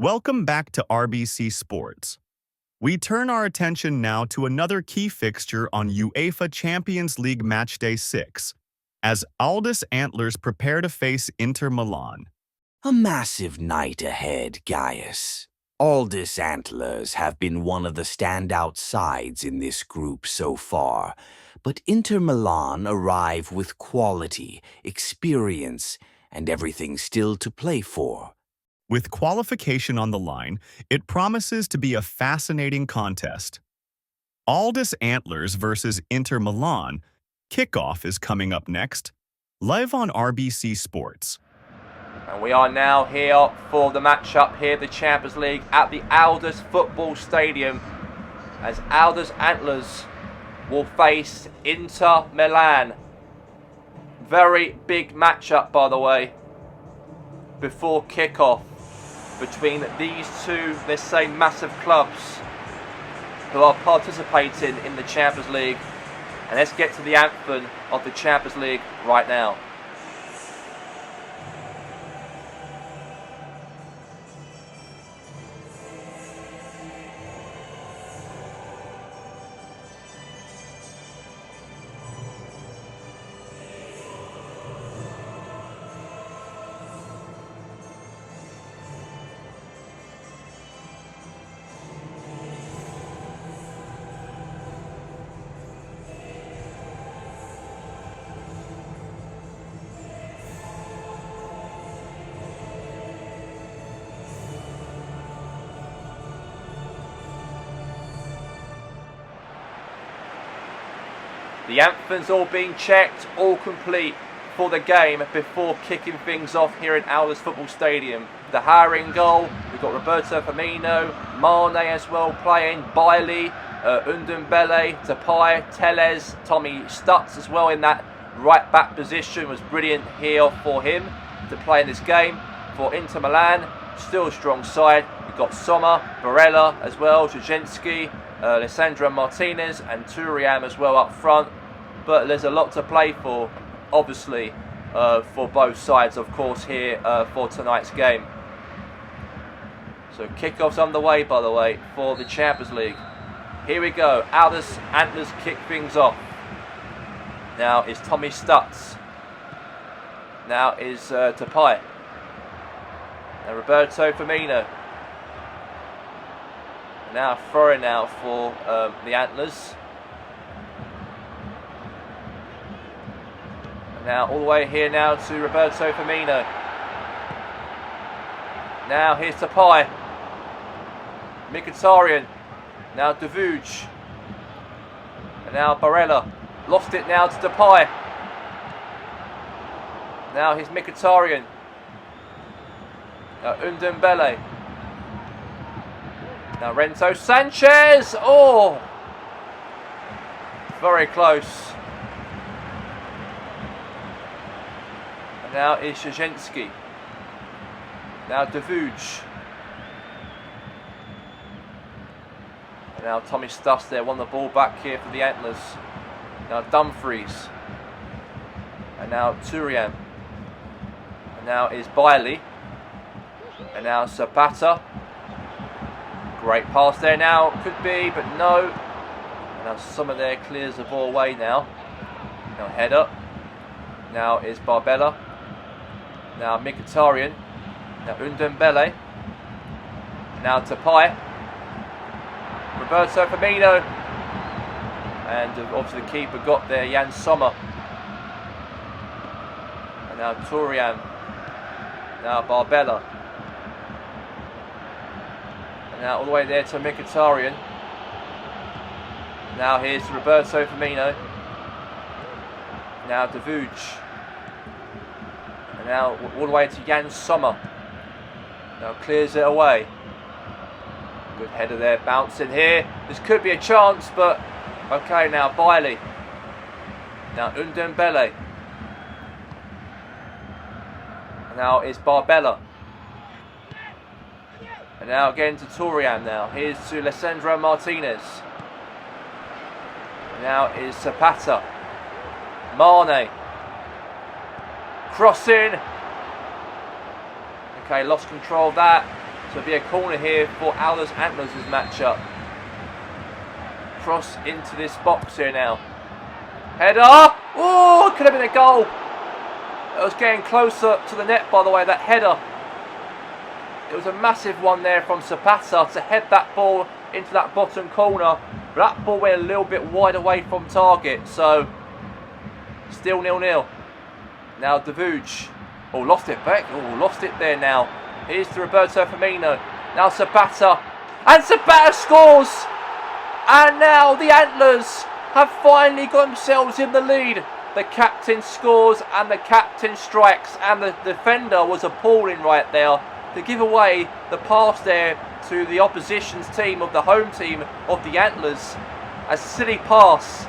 Welcome back to RBC Sports. We turn our attention now to another key fixture on UEFA Champions League Matchday 6, as Aldous Antlers prepare to face Inter Milan. A massive night ahead, Gaius. Aldous Antlers have been one of the standout sides in this group so far, but Inter Milan arrive with quality, experience, and everything still to play for. With qualification on the line, it promises to be a fascinating contest. Aldous Antlers versus Inter Milan. Kickoff is coming up next, live on RBC Sports. And we are now here for the matchup here, the Champions League, at the Aldous Football Stadium, as Aldous Antlers will face Inter Milan. Very big matchup, by the way, before kickoff between these two, let's say, massive clubs who are participating in the Champions League. And let's get to the anthem of the Champions League right now. The anthem's all being checked, all complete for the game before kicking things off here in Aldous Football Stadium. The hiring goal, we've got Roberto Firmino, Mane as well playing, Bailey, Ndombele, Depay, Telles, Tommy Stutz as well in that right back position. Was brilliant here for him to play in this game. For Inter Milan, still a strong side. We've got Sommer, Barella as well, Jajenski, Lisandro Martinez and Turiam as well up front. But there's a lot to play for, obviously, for both sides, of course, here for tonight's game. So kickoff's underway, by the way, for the Champions League. Here we go. Aldous Antlers kick things off. Now is Tommy Stutz. Now is Depay. And Roberto Firmino. Now throwing out for the Antlers. Now all the way here now to Roberto Firmino. Now here's Depay. Mkhitaryan. Now Davuj. And now Barella. Lost it now to Depay. Now here's Mkhitaryan. Now Ndombele. Now Renato Sanchez. Oh! Very close. And now is Jajenski. Now Davuj. And now Tommy Stutz there, won the ball back here for the Antlers. Now Dumfries. And now Turian. And now is Bailey. And now Zapata. Great pass there now, could be, but no. And now Sommer there clears the ball away now. Now header. Now is Barbella. Now Mkhitaryan. Now Ndombele. Now Depay. Roberto Firmino. And obviously the keeper got there, Jan Sommer. And now Turian. Now Barbella. And now all the way there to Mkhitaryan. Now here's Roberto Firmino. Now Davuj. And now all the way to Jan Sommer. Now clears it away. Good header there, bouncing here. This could be a chance, but okay, now Bailey. Now Ndombele. And now it's Barbella. And now again to Turian now. Here's to Lisandro Martinez. And now is Zapata. Mane. Crossing. Okay, lost control of that. So it'll be a corner here for Aldous Antlers' matchup. Cross into this box here now. Header! Oh, it could have been a goal. It was getting closer to the net, by the way, that header. It was a massive one there from Zapata to head that ball into that bottom corner. But that ball went a little bit wide away from target, so still 0-0. Now Davuj. Oh, lost it back. Oh, lost it there now. Here's to Roberto Firmino. Now Zapata. And Zapata scores! And now the Antlers have finally got themselves in the lead. The captain scores and the captain strikes, and the defender was appalling right there to give away the pass there to the opposition's team, of the home team of the Antlers. A silly pass,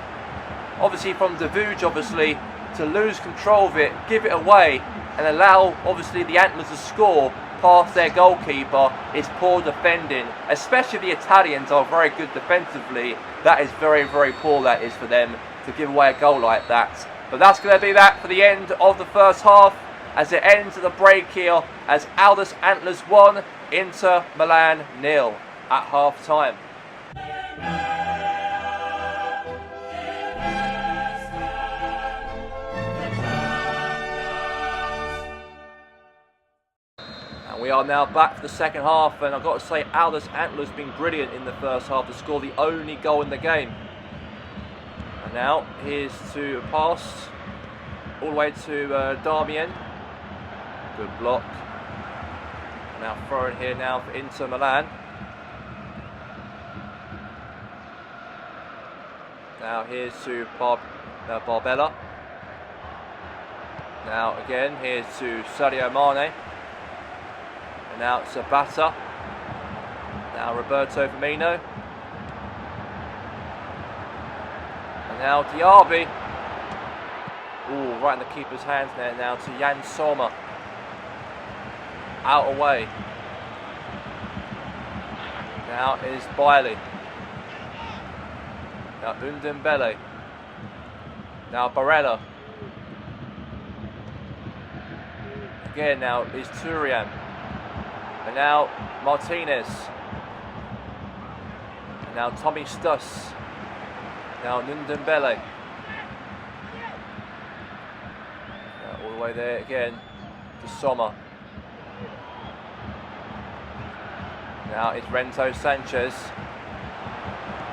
obviously from Davuj, obviously, to lose control of it, give it away, and allow obviously the Antlers to score past their goalkeeper. Is poor defending, especially the Italians are very good defensively. That is very, very poor, that is, for them to give away a goal like that. But that's going to be that for the end of the first half, as it ends the break here, as Aldous Antlers 1, Inter Milan 0 at half time. And we are now back for the second half, and I've got to say Aldous Antlers been brilliant in the first half to score the only goal in the game. And now here's to a pass all the way to Darmian. Good block. Now throwing here now for Inter Milan. Now here's to Barbella. Now again here's to Sadio Mane. And now Zapata. Now Roberto Firmino. And now Diaby. Ooh, right in the keeper's hands there now to Jan Sommer. Out away. Now is Bailey. Now Undembele. Now Barella. Again now is Turian. And now Martinez. And now Tommy Stuss. Now Undembele. All the way there again to Sommer. Now it's Renato Sanchez.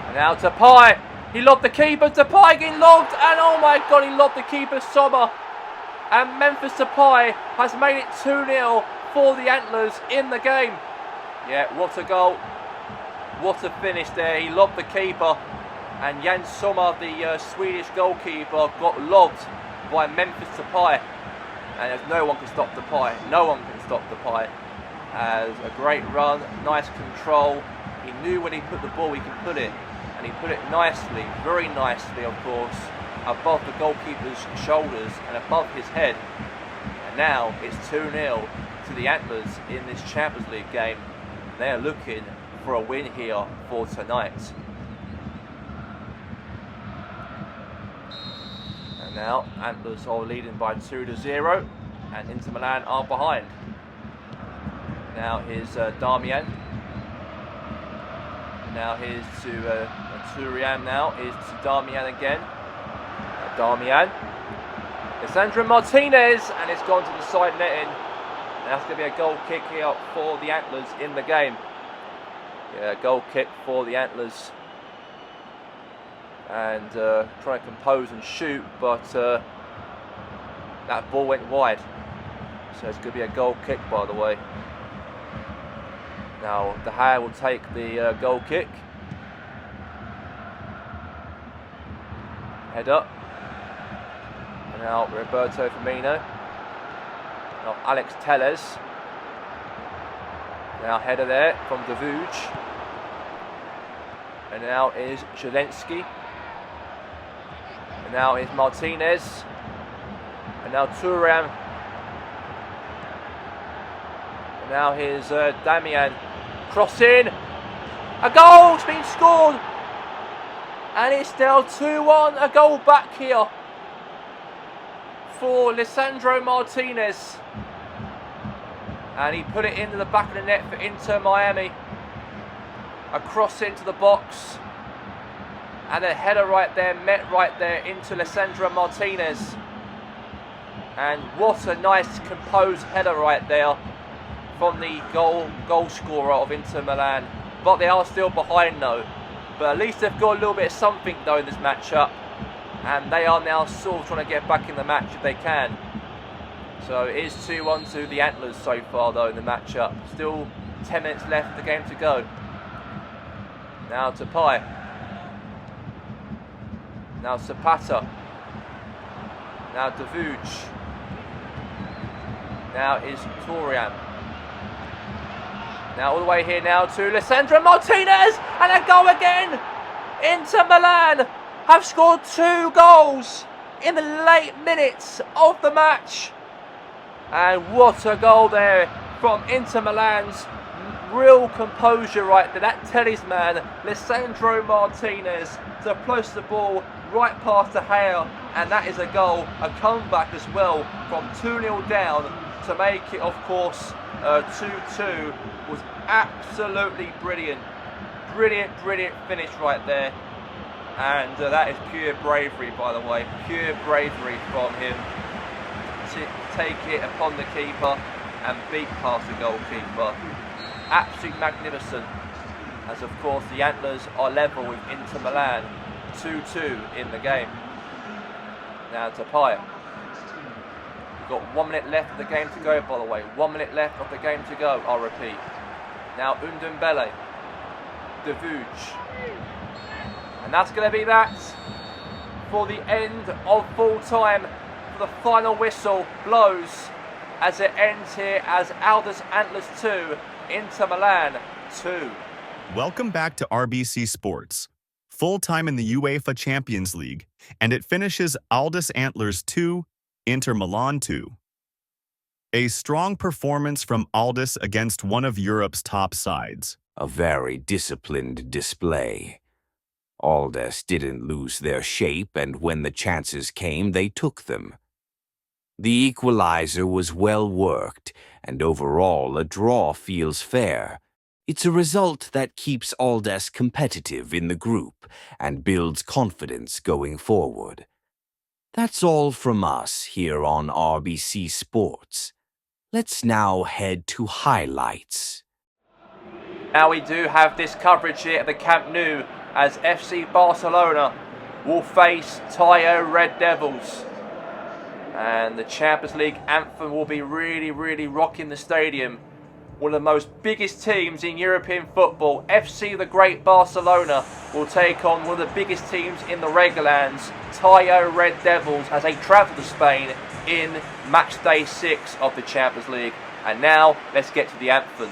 And now Depay. He lobbed the keeper. Depay getting lobbed. And oh my God, he lobbed the keeper, Sommer. And Memphis Depay has made it 2-0 for the Antlers in the game. Yeah, what a goal. What a finish there. He lobbed the keeper. And Jan Sommer, the Swedish goalkeeper, got lobbed by Memphis Depay. And no one can stop Depay. No one can stop Depay. As a great run, nice control. He knew when he put the ball he could put it, and he put it nicely, very nicely of course, above the goalkeeper's shoulders and above his head. And now it's 2-0 to the Antlers in this Champions League game. They are looking for a win here for tonight. And now Antlers are leading by 2-0, and Inter Milan are behind. Now here's Darmian. Now here's to Turian. Now here's to Darmian again. Darmian. Lisandro Martinez, and it's gone to the side netting. And that's going to be a goal kick here for the Antlers in the game. Yeah, goal kick for the Antlers. And trying to compose and shoot, but that ball went wide. So it's going to be a goal kick, by the way. Now De Gea will take the goal kick. Head up. And now Roberto Firmino. Now Alex Telles. Now header there from Davuj. And now is Zelensky. And now is Martinez. And now Thuram. And now here's Damian. Cross in. A goal's been scored. And it's still 2-1. A goal back here for Lisandro Martinez. And he put it into the back of the net for Inter Miami. A cross into the box. And a header right there, met right there into Lisandro Martinez. And what a nice composed header right there from the goal scorer of Inter Milan. But they are still behind though. But at least they've got a little bit of something though in this matchup. And they are now sort of trying to get back in the match if they can. So it is 2-1 to the Antlers so far though in the matchup. Still 10 minutes left of the game to go. Now to Pai. Now Zapata. Now Davuj. Now is Torian. Now all the way here now to Lisandro Martinez. And a goal again. Inter Milan have scored 2 goals in the late minutes of the match. And what a goal there from Inter Milan's real composure right there. That talisman, Lisandro Martinez, to push the ball right past the Gea. And that is a goal, a comeback as well from 2-0 down to make it, of course, 2-2. Was absolutely brilliant. Brilliant finish right there. And that is pure bravery, by the way. Pure bravery from him to take it upon the keeper and beat past the goalkeeper. Absolutely magnificent. As of course the Antlers are level with Inter Milan, 2-2 in the game. Now to Pai. We've got 1 minute left of the game to go, by the way. 1 minute left of the game to go, I'll repeat. Now Ndombele. Davuj. And that's going to be that for the end of full time. The final whistle blows as it ends here as Aldous Antlers 2, Inter Milan 2. Welcome back to RBC Sports. Full time in the UEFA Champions League, and it finishes Aldous Antlers 2, Inter Milan 2. A strong performance from Aldous against one of Europe's top sides. A very disciplined display. Aldous didn't lose their shape, and when the chances came, they took them. The equalizer was well worked, and overall a draw feels fair. It's a result that keeps Aldous competitive in the group and builds confidence going forward. That's all from us here on RBC Sports. Let's now head to highlights. Now we do have this coverage here at the Camp Nou as FC Barcelona will face Tayo Red Devils. And the Champions League anthem will be really rocking the stadium. One of the most biggest teams in European football, FC the Great Barcelona, will take on one of the biggest teams in the Regalands, Tayo Red Devils, as they travel to Spain in Matchday 6 of the Champions League. And now, let's get to the anthem.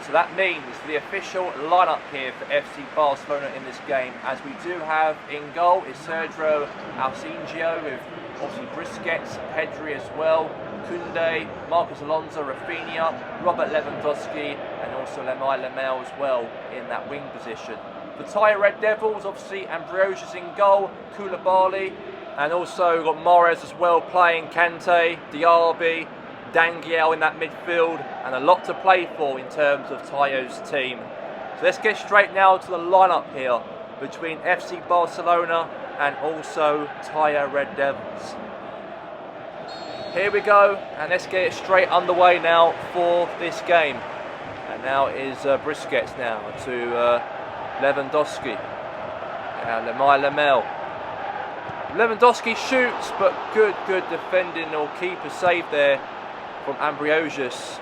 So that means the official lineup here for FC Barcelona in this game, as we do have in goal is Sergio Alcingio with obviously Busquets, Pedri as well, Koundé, Marcos Alonso, Rafinha, Robert Lewandowski, and also Lamine Yamal as well in that wing position. The Tayo Red Devils, obviously Ambrosius in goal, Koulibaly, and also got Mahrez as well playing, Kante, Diaby, Dangiel in that midfield, and a lot to play for in terms of Tayo's team. So let's get straight now to the lineup here between FC Barcelona and also Tayo Red Devils. Here we go, and let's get it straight underway now for this game. And now is Busquets now to Lewandowski. Now Lamine Yamal. Lewandowski shoots, but good defending or keeper save there from Ambrosius.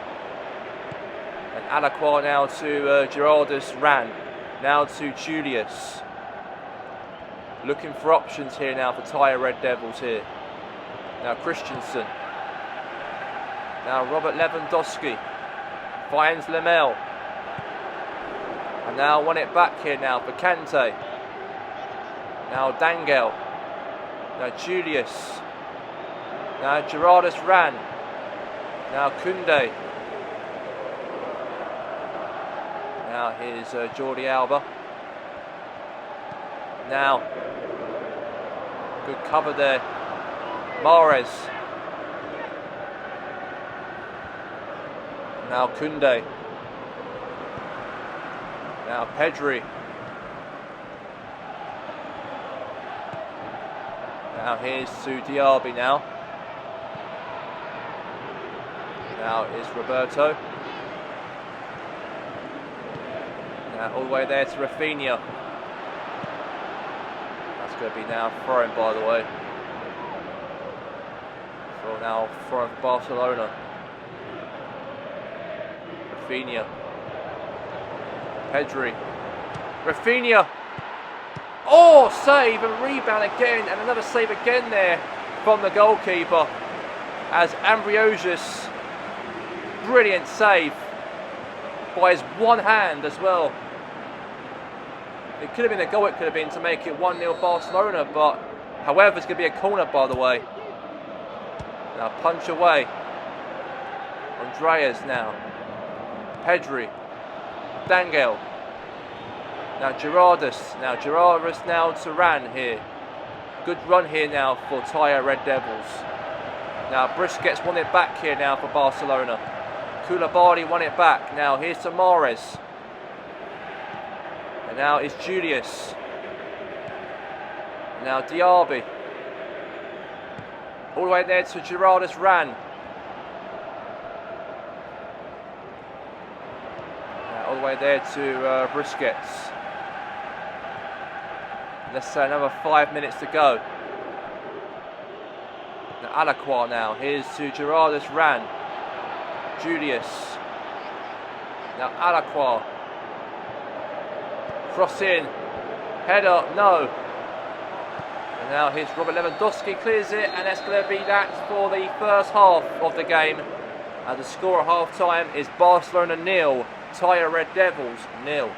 And Alakwa now to Gerardus Ran. Now to Julius. Looking for options here now for Tyre Red Devils here. Now Christensen. Now Robert Lewandowski. Finds Lemel. And now won it back here now for Kante. Now Dangel. Now Julius. Now Gerardus Ran. Now Koundé. Now here's Jordi Alba. Now, good cover there. Mahrez. Now Koundé. Now Pedri. Now here's to Diaby now. Now is Roberto. Now all the way there to Rafinha. That's going to be now thrown, by the way. So now thrown for Barcelona. Rafinha. Pedri. Rafinha. Oh, save and rebound again, and another save again there from the goalkeeper. As Ambrosius, brilliant save by his one hand as well. It could have been a goal, it could have been to make it 1-0 Barcelona, but however, it's going to be a corner, by the way. Now punch away. Andreas now. Pedri. Dangel. Now Gerardus. Now Gerardus now to Ran here. Good run here now for Tyre Red Devils. Now Busquets won it back here now for Barcelona. Koulibaly won it back. Now here's to Mahrez. And now it's Julius. Now Diaby. All the way there to Gerardus Ran. All the way there to Busquets. Let's say another 5 minutes to go. Now Alakwa now. Here's to Gerardus Ran. Julius. Now Alakwa. Cross in. Header, no. And now here's Robert Lewandowski, clears it, and that's going to be that for the first half of the game. And the score at half time is Barcelona 0, Tyre Red Devils 0.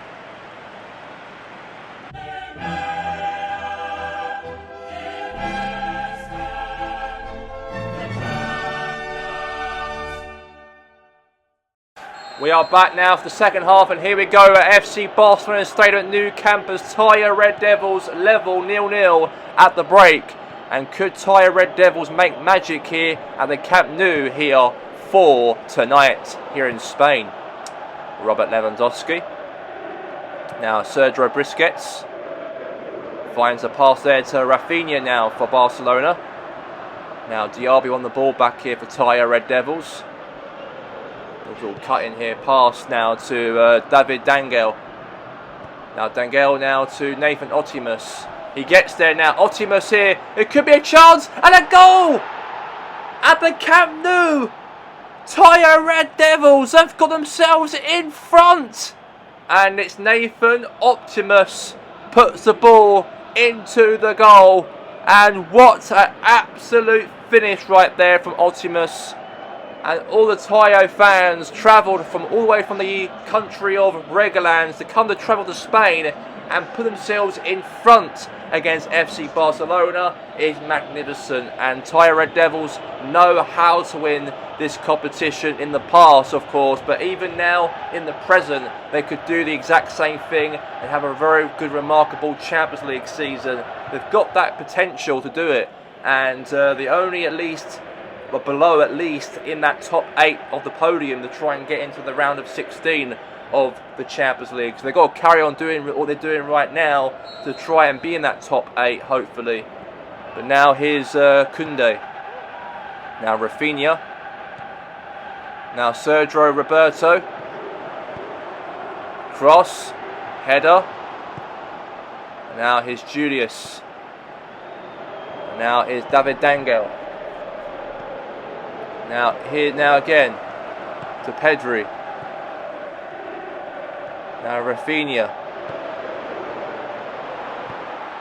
We are back now for the second half, and here we go at FC Barcelona Stadium at Nou Camp as Tyre Red Devils level 0-0 at the break. And could Tyre Red Devils make magic here at the Camp Nou here for tonight here in Spain? Robert Lewandowski. Now Sergio Busquets finds a pass there to Rafinha now for Barcelona. Now Diaby on the ball back here for Tyre Red Devils. Little cut in here, pass now to David Dangel. Now Dangel now to Nathan Otimus. He gets there now, Otimus here, it could be a chance, and a goal! At the Camp Nou! Tyre Red Devils have got themselves in front! And it's Nathan Optimus puts the ball into the goal. And what an absolute finish right there from Optimus. And all the Tyre fans travelled from all the way from the country of Regalands to come to travel to Spain and put themselves in front against FC Barcelona is magnificent. And Tyre Red Devils know how to win this competition in the past, of course, but even now in the present they could do the exact same thing and have a very good, remarkable Champions League season. They've got that potential to do it, and the only at least, but below at least, in that top 8 of the podium to try and get into the round of 16 of the Champions League. So they've got to carry on doing what they're doing right now to try and be in that top 8, hopefully. But now here's Koundé. Now Rafinha. Now Sergio Roberto. Cross. Header. Now here's Julius. Now here's David Dangel. Now again to Pedri. Now Rafinha.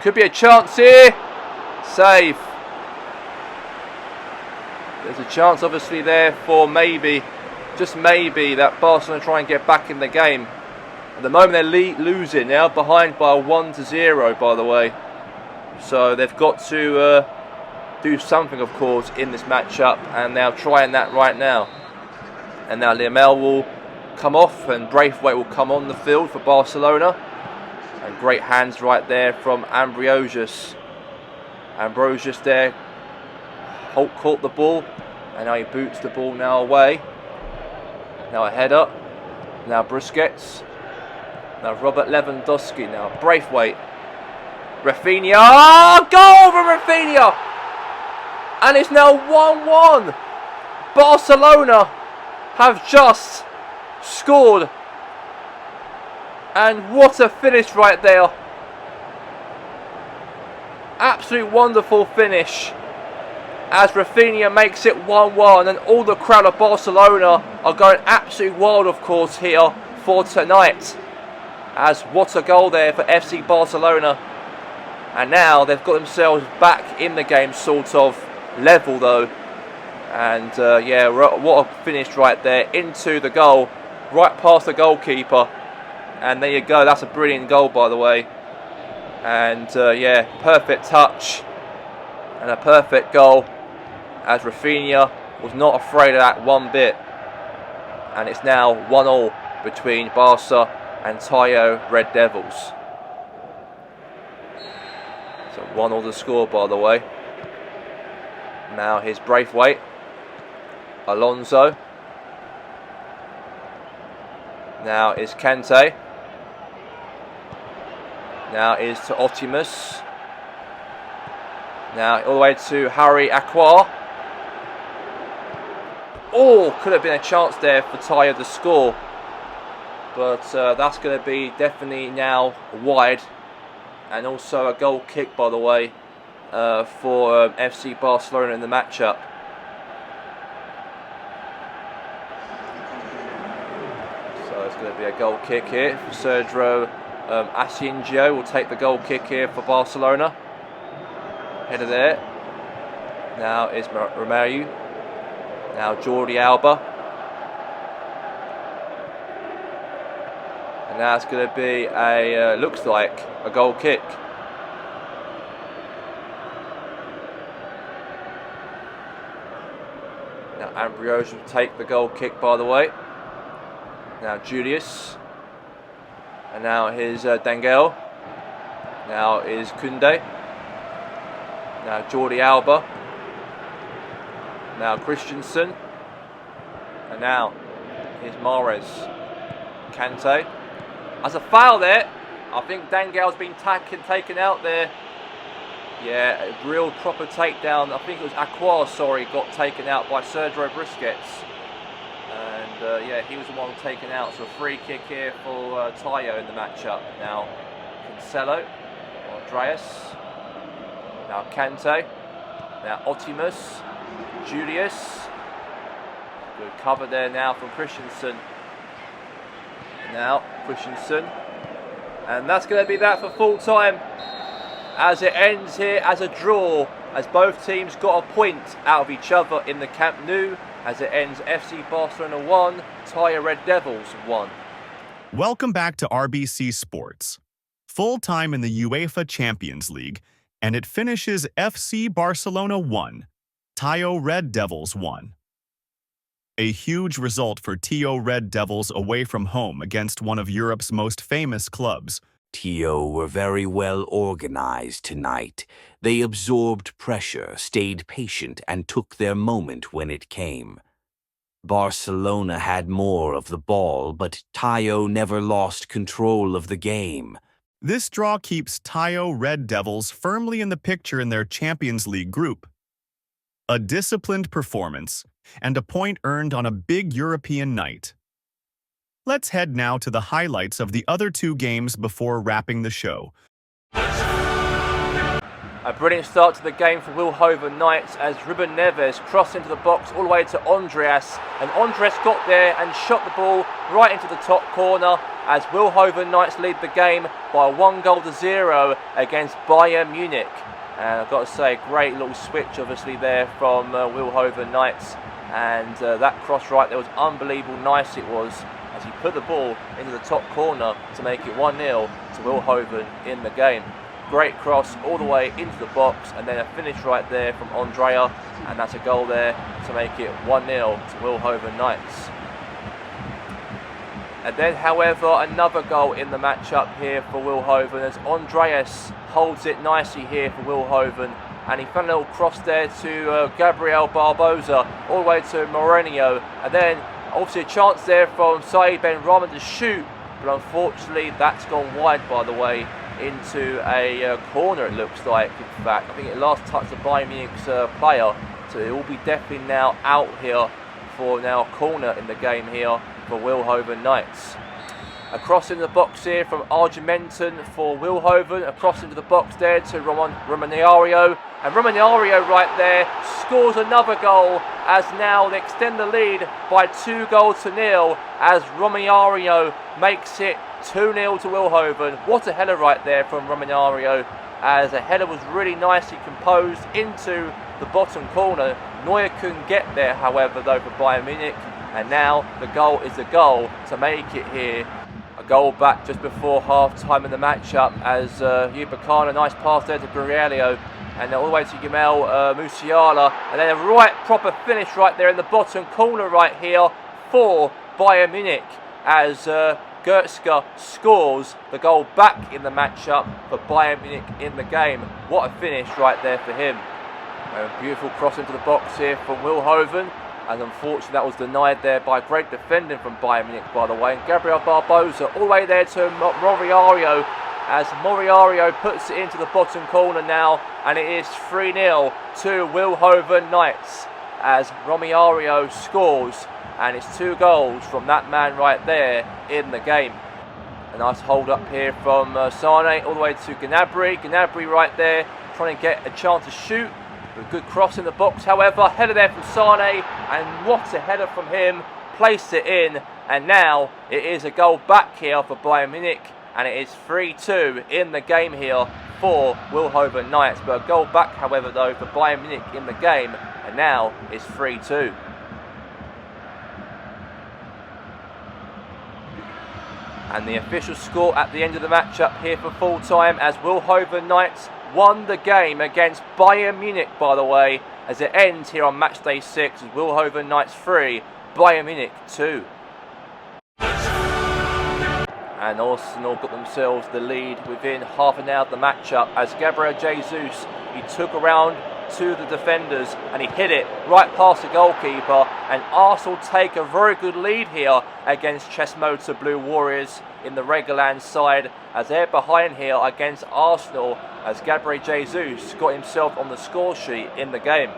Could be a chance here. Save. There's a chance obviously there for maybe, just maybe, that Barcelona try and get back in the game. At the moment they're losing now, behind by 1-0 by the way. So they've got to do something of course in this matchup, and they're trying that right now. And now Liamel will come off and Braithwaite will come on the field for Barcelona. And great hands right there from Ambrosius. Ambrosius there. Holt caught the ball. And now he boots the ball now away. Now a header. Now Busquets. Now Robert Lewandowski. Now Braithwaite. Rafinha. Oh, goal from Rafinha! And it's now 1-1. Barcelona have just scored. And what a finish right there. Absolute wonderful finish. As Rafinha makes it 1-1, and all the crowd of Barcelona are going absolutely wild of course here for tonight. As what a goal there for FC Barcelona. And now they've got themselves back in the game, sort of level though. And yeah, what a finish right there into the goal, right past the goalkeeper. And there you go, that's a brilliant goal by the way. And yeah, perfect touch and a perfect goal, as Rafinha was not afraid of that one bit. And it's now 1-1 between Barca and Tayo Red Devils. So 1-1 the score by the way. Now here's Braithwaite. Alonso. Now is Kante. Now is to Optimus. Now all the way to Harry Aqua. Oh, could have been a chance there for Tayo to score. But that's going to be definitely now wide. And also a goal kick by the way for FC Barcelona in the matchup. So it's going to be a goal kick here for Sergio Asensio will take the goal kick here for Barcelona. Header there. Now is Romero. Now Jordi Alba. And now it's going to be a, looks like a goal kick. Now Ambrosius will take the goal kick by the way. Now Julius. And now here's Dangel. Now is Kunde. Now Jordi Alba. Now Christensen. And now here's Mahrez. Kante. As a foul there. I think Dangel's been taken out there. Yeah, a real proper takedown. I think it was Aqua, sorry, got taken out by Sergio Busquets. And yeah, he was the one taken out. So a free kick here for Tayo in the matchup. Now Cancelo, Andreas, now Kante, now Optimus, Julius. Good cover there now from Christensen. Now Christensen. And that's going to be that for full time. As it ends here as a draw, as both teams got a point out of each other in the Camp Nou, as it ends FC Barcelona 1, Tayo Red Devils 1. Welcome back to RBC Sports. Full time in the UEFA Champions League, and it finishes FC Barcelona 1, Tayo Red Devils 1. A huge result for Tayo Red Devils away from home against one of Europe's most famous clubs. Tayo were very well organized tonight. They absorbed pressure, stayed patient, and took their moment when it came. Barcelona had more of the ball, but Tayo never lost control of the game. This draw keeps Tayo Red Devils firmly in the picture in their Champions League group. A disciplined performance, and a point earned on a big European night. Let's head now to the highlights of the other two games before wrapping the show. A brilliant start to the game for Wilhoven Knights as Ruben Neves crossed into the box all the way to Andreas. And Andreas got there and shot the ball right into the top corner as Wilhoven Knights lead the game by 1-0 against Bayern Munich. And I've got to say, great little switch obviously there from Wilhoven Knights. And that cross right there was unbelievable nice it was as he put the ball into the top corner to make it 1-0 to Wilhoven in the game. Great cross all the way into the box and then a finish right there from Andrea, and that's a goal there to make it 1-0 to Wilhoven Knights. And then however another goal in the matchup here for Wilhoven as Andreas holds it nicely here for Wilhoven, and he found a little cross there to Gabriel Barbosa all the way to Mourinho, and then obviously a chance there from Said Ben Rahman to shoot, but unfortunately that's gone wide by the way into a corner it looks like. In fact I think it last touched the Bayern Munich's player, so it will be definitely now out here for now a corner in the game here for Wilhoven Knights. Across in the box here from Argimenton for Wilhoven, across into the box there to Romagnaro, and Romagnaro right there scores another goal as now they extend the lead by 2-0 as Romagnaro makes it 2-0 to Wilhoven. What a header right there from Romagnaro, as the header was really nicely composed into the bottom corner. Neuer couldn't get there however though for Bayern Munich, and now the goal is the goal to make it here. A goal back just before half time in the matchup as Upamecano, nice pass there to Guerrero, and all the way to Gamel Musiala, and then a right proper finish right there in the bottom corner right here for Bayern Munich as Goetzka scores the goal back in the matchup for Bayern Munich in the game. What a finish right there for him. A beautiful cross into the box here from Wilhoven, and unfortunately that was denied there by great defending from Bayern Munich by the way. And Gabriel Barbosa all the way there to Moriario as Moriario puts it into the bottom corner now, and it is 3-0 to Wilhoven Knights as Romagnaro scores, and it's 2 goals from that man right there in the game. A nice hold up here from Sane all the way to Gnabry. Gnabry right there trying to get a chance to shoot. A good cross in the box however, header there from Sane, and what a header from him, placed it in, and now it is a goal back here for Bayern Munich, and it is 3-2 in the game here for Wilhoven Knights. But a goal back however though for Bayern Munich in the game, and now it's 3-2. And the official score at the end of the matchup here for full time as Wilhoven Knights won the game against Bayern Munich by the way, as it ends here on Matchday 6 as Wilhoven Knights 3, Bayern Munich 2. And Arsenal got themselves the lead within half an hour of the matchup as Gabriel Jesus, he took around to the defenders and he hit it right past the goalkeeper, and Arsenal take a very good lead here against Chess Motor Blue Warriors in the Regaland side as they're behind here against Arsenal as Gabriel Jesus got himself on the score sheet in the game.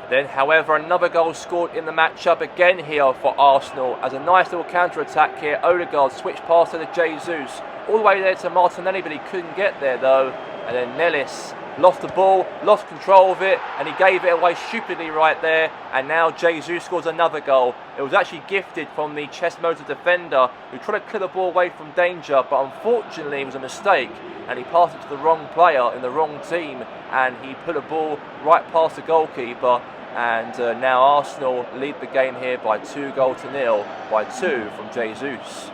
Then, however, another goal scored in the matchup again here for Arsenal as a nice little counter-attack here. Odegaard switched past to Jesus, all the way there to Martinelli, but he couldn't get there though. And then Nellis lost the ball, lost control of it, and he gave it away stupidly right there. And now Jesus scores another goal. It was actually gifted from the Chess Motor defender who tried to clear the ball away from danger, but unfortunately it was a mistake, and he passed it to the wrong player in the wrong team, and he put a ball right past the goalkeeper. And now Arsenal lead the game here by 2-0 by 2 from Jesus.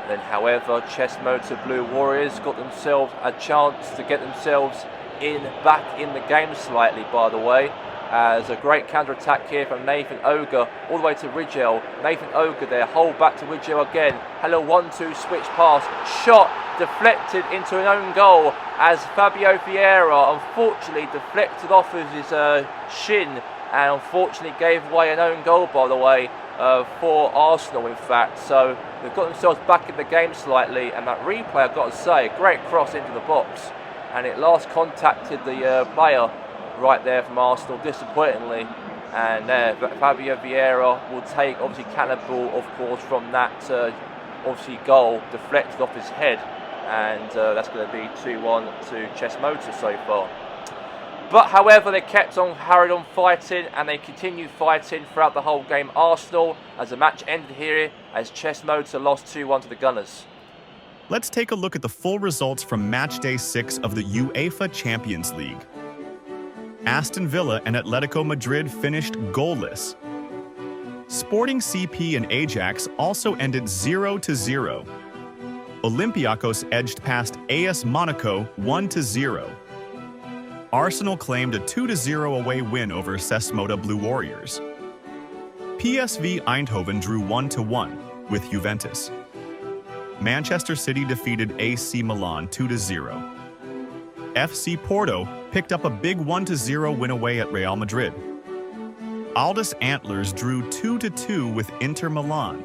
Then however, Chess Motor Blue Warriors got themselves a chance to get themselves back in the game slightly by the way, as a great counter-attack here from Nathan Oga all the way to Rigel. Nathan Oga there, hold back to Rigel again, hello 1-2 switch pass, shot deflected into an own goal as Fabio Vieira unfortunately deflected off of his shin and unfortunately gave away an own goal by the way for Arsenal in fact. So they've got themselves back in the game slightly, and that replay I've got to say, a great cross into the box, and it last contacted the player right there from Arsenal disappointingly, And Fabio Vieira will take, obviously, cannonball, of course, from that, obviously, goal deflected off his head. And that's going to be 2-1 to Chess Motor so far. But, however, they carried on fighting, and they continued fighting throughout the whole game. Arsenal, as the match ended here, as Chess Motor lost 2-1 to the Gunners. Let's take a look at the full results from Matchday 6 of the UEFA Champions League. Aston Villa and Atletico Madrid finished goalless. Sporting CP and Ajax also ended 0-0. Olympiacos edged past AS Monaco 1-0. Arsenal claimed a 2-0 away win over Sesmoda Blue Warriors. PSV Eindhoven drew 1-1 with Juventus. Manchester City defeated AC Milan 2-0. FC Porto picked up a big 1-0 win away at Real Madrid. Aldous Antlers drew 2-2 with Inter Milan.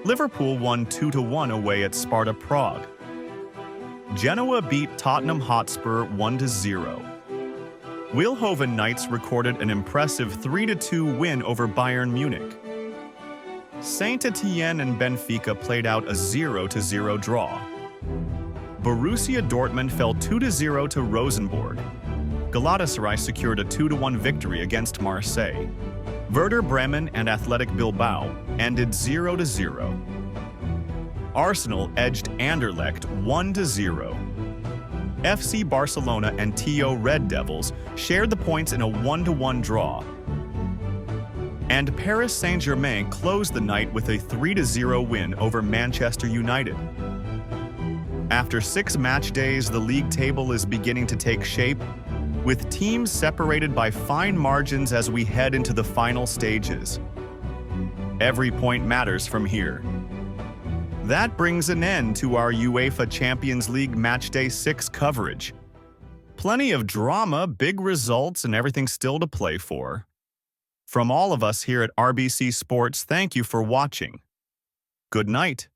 Liverpool won 2-1 away at Sparta Prague. Genoa beat Tottenham Hotspur 1-0. Wilhoven Knights recorded an impressive 3-2 win over Bayern Munich. Saint-Étienne and Benfica played out a 0-0 draw. Borussia Dortmund fell 2-0 to Rosenborg. Galatasaray secured a 2-1 victory against Marseille. Werder Bremen and Athletic Bilbao ended 0-0. Arsenal edged Anderlecht 1-0. FC Barcelona and TO Red Devils shared the points in a 1-1 draw. And Paris Saint-Germain closed the night with a 3-0 win over Manchester United. After 6 match days, the league table is beginning to take shape, with teams separated by fine margins as we head into the final stages. Every point matters from here. That brings an end to our UEFA Champions League Matchday 6 coverage. Plenty of drama, big results, and everything still to play for. From all of us here at RBC Sports, thank you for watching. Good night.